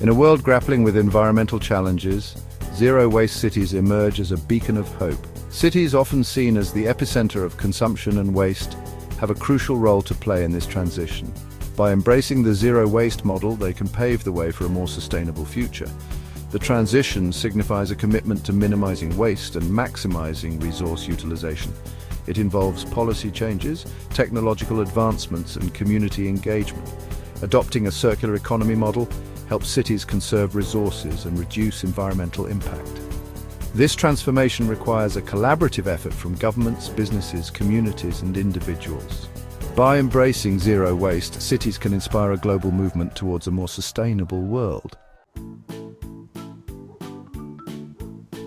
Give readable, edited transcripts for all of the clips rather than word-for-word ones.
In a world grappling with environmental challenges, zero-waste cities emerge as a beacon of hope. Cities, often seen as the epicenter of consumption and waste, have a crucial role to play in this transition. By embracing the zero-waste model, they can pave the way for a more sustainable future. The transition signifies a commitment to minimizing waste and maximizing resource utilization. It involves policy changes, technological advancements, and community engagement. Adopting a circular economy model helps cities conserve resources and reduce environmental impact. This transformation requires a collaborative effort from governments, businesses, communities, and individuals. By embracing zero waste, cities can inspire a global movement towards a more sustainable world.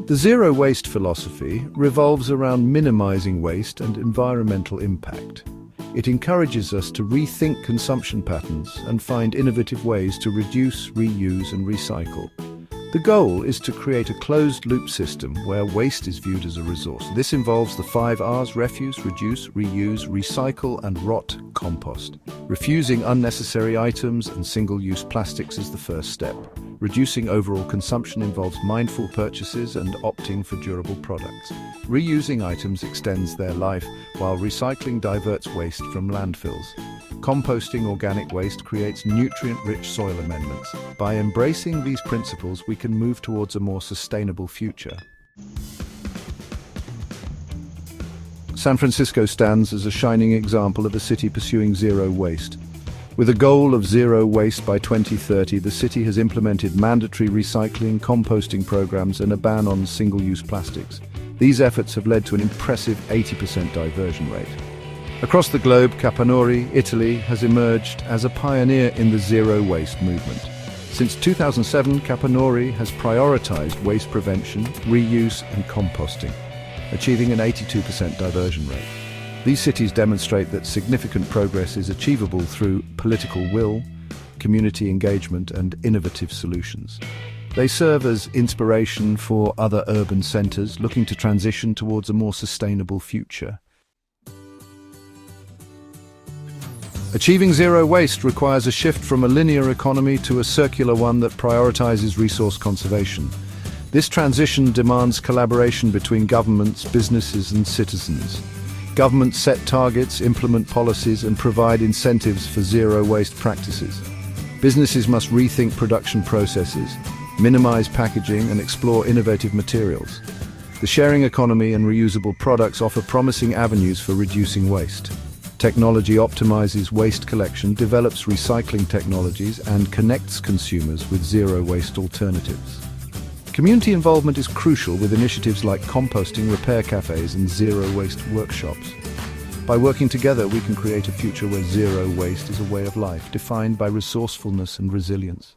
The zero waste philosophy revolves around minimizing waste and environmental impact. It encourages us to rethink consumption patterns and find innovative ways to reduce, reuse, and recycle. The goal is to create a closed-loop system where waste is viewed as a resource. This involves the 5 R's: refuse, reduce, reuse, recycle, and compost. Refusing unnecessary items and single-use plastics is the first step. Reducing overall consumption involves mindful purchases and opting for durable products. Reusing items extends their life, while recycling diverts waste from landfills. Composting organic waste creates nutrient-rich soil amendments. By embracing these principles, we can move towards a more sustainable future. San Francisco stands as a shining example of a city pursuing zero waste. With a goal of zero waste by 2030, the city has implemented mandatory recycling, composting programs, and a ban on single-use plastics. These efforts have led to an impressive 80% diversion rate. Across the globe, Capannori, Italy, has emerged as a pioneer in the zero-waste movement. Since 2007, Capannori has prioritized waste prevention, reuse, and composting, achieving an 82% diversion rate. These cities demonstrate that significant progress is achievable through political will, community engagement, and innovative solutions. They serve as inspiration for other urban centers looking to transition towards a more sustainable future. Achieving zero waste requires a shift from a linear economy to a circular one that prioritizes resource conservation. This transition demands collaboration between governments, businesses, and citizens. Governments set targets, implement policies, and provide incentives for zero waste practices. Businesses must rethink production processes, minimize packaging, and explore innovative materials. The sharing economy and reusable products offer promising avenues for reducing waste. Technology optimizes waste collection, develops recycling technologies, and connects consumers with zero-waste alternatives. Community involvement is crucial with initiatives like composting, repair cafes, and zero-waste workshops. By working together, we can create a future where zero waste is a way of life, defined by resourcefulness and resilience.